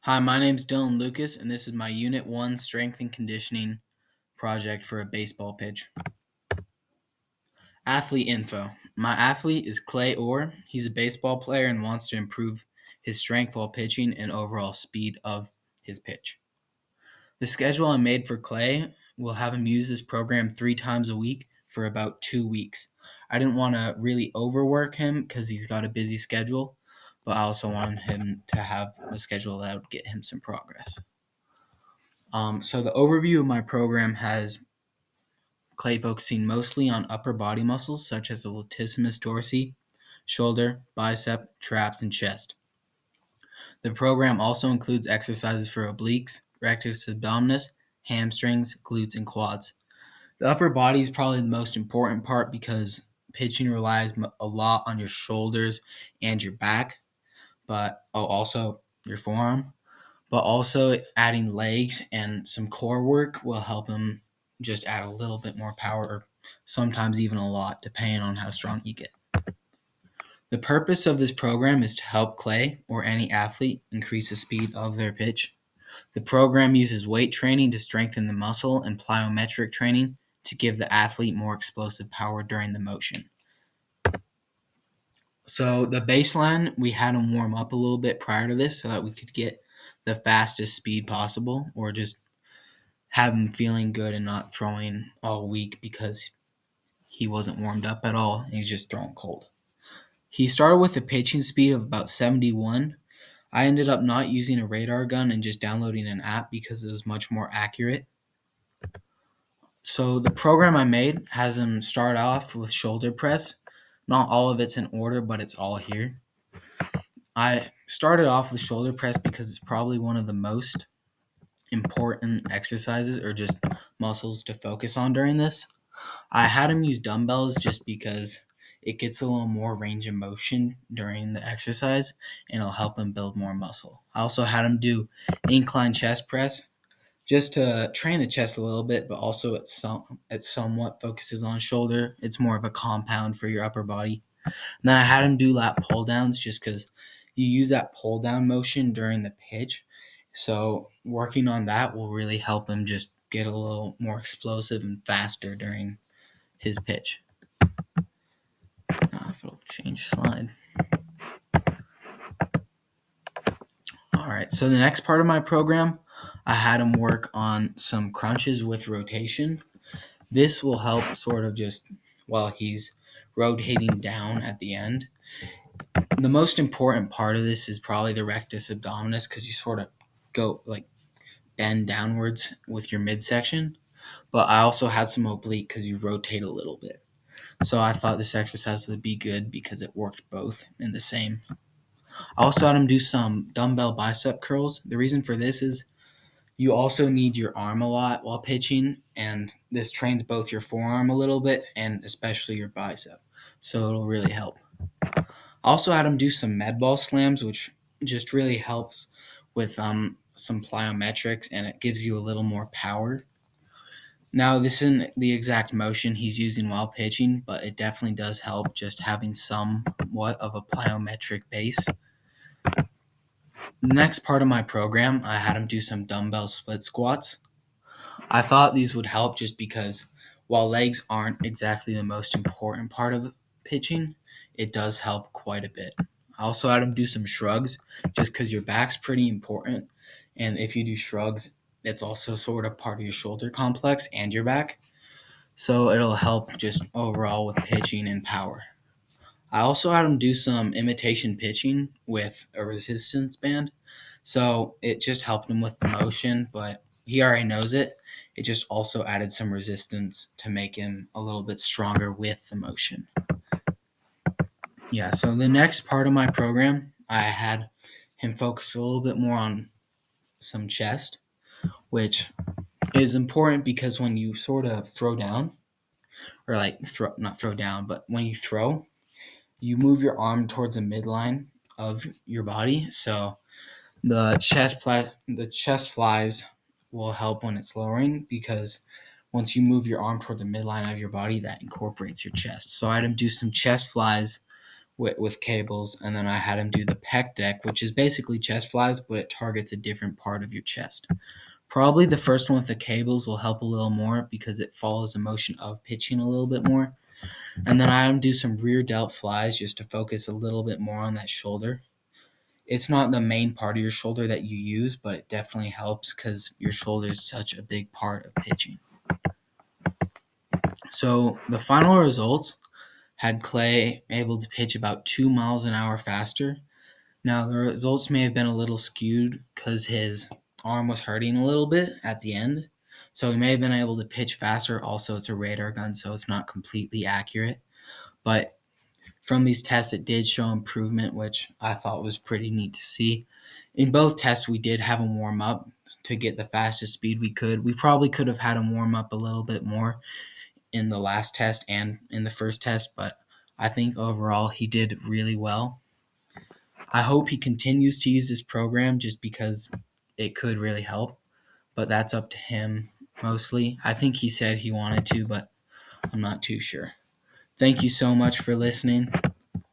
Hi, my name's Dylan Lucas, and this is my Unit 1 Strength and Conditioning project for a baseball pitch. Athlete info. My athlete is Clay Orr. He's a baseball player and wants to improve his strength while pitching and overall speed of his pitch. The schedule I made for Clay will have him use this program 3 times a week for about 2 weeks. I didn't want to really overwork him because he's got a busy schedule, but I also wanted him to have a schedule that would get him some progress. So the overview of my program has Clay focusing mostly on upper body muscles such as the latissimus dorsi, shoulder, bicep, traps, and chest. The program also includes exercises for obliques, rectus abdominis, hamstrings, glutes, and quads. The upper body is probably the most important part because pitching relies a lot on your shoulders and your back, but also your forearm. But also adding legs and some core work will help him just add a little bit more power, or sometimes even a lot, depending on how strong you get. The purpose of this program is to help Clay or any athlete increase the speed of their pitch. The program uses weight training to strengthen the muscle and plyometric training to give the athlete more explosive power during the motion. So the baseline, we had him warm up a little bit prior to this so that we could get the fastest speed possible, or just have him feeling good and not throwing all week because he wasn't warmed up at all. He's just throwing cold. He started with a pitching speed of about 71. I ended up not using a radar gun and just downloading an app because it was much more accurate. So the program I made has him start off with shoulder press. Not all of it's in order, but it's all here. I started off with shoulder press because it's probably one of the most important exercises or just muscles to focus on during this. I had him use dumbbells just because it gets a little more range of motion during the exercise and it'll help him build more muscle. I also had him do incline chest press just to train the chest a little bit, but also it somewhat focuses on shoulder. It's more of a compound for your upper body. And then I had him do lat pull downs just because you use that pull down motion during the pitch. So working on that will really help him just get a little more explosive and faster during his pitch. If it'll change slide. All right, so the next part of my program, I had him work on some crunches with rotation. This will help sort of just while he's rotating down at the end. The most important part of this is probably the rectus abdominis because you sort of go like bend downwards with your midsection. But I also had some oblique because you rotate a little bit. So I thought this exercise would be good because it worked both in the same. I also had him do some dumbbell bicep curls. The reason for this is you also need your arm a lot while pitching, and this trains both your forearm a little bit and especially your bicep. So it'll really help. I also had him do some med ball slams, which just really helps with some plyometrics, and it gives you a little more power. Now, this isn't the exact motion he's using while pitching, but it definitely does help just having somewhat of a plyometric base. The next part of my program, I had him do some dumbbell split squats. I thought these would help just because while legs aren't exactly the most important part of pitching, it does help quite a bit. I also had him do some shrugs just because your back's pretty important. And if you do shrugs, it's also sort of part of your shoulder complex and your back. So it'll help just overall with pitching and power. I also had him do some imitation pitching with a resistance band. So it just helped him with the motion, but he already knows it. It just also added some resistance to make him a little bit stronger with the motion. Yeah, so the next part of my program, I had him focus a little bit more on some chest, which is important because when you sort of throw down, or not throw down, but when you throw, you move your arm towards the midline of your body. So the chest flies will help when it's lowering because once you move your arm toward the midline of your body, that incorporates your chest. So I had him do some chest flies with cables, and then I had him do the pec deck, which is basically chest flies, but it targets a different part of your chest. Probably the first one with the cables will help a little more because it follows the motion of pitching a little bit more. And then I had him do some rear delt flies just to focus a little bit more on that shoulder. It's not the main part of your shoulder that you use, but it definitely helps because your shoulder is such a big part of pitching. So the final results had Clay able to pitch about 2 miles an hour faster. Now, the results may have been a little skewed because his arm was hurting a little bit at the end. So he may have been able to pitch faster. Also, it's a radar gun, so it's not completely accurate. But from these tests, it did show improvement, which I thought was pretty neat to see. In both tests, we did have him warm up to get the fastest speed we could. We probably could have had him warm up a little bit more in the last test and in the first test, but I think overall he did really well. I hope he continues to use this program just because it could really help, but that's up to him mostly. I think he said he wanted to, but I'm not too sure. Thank you so much for listening.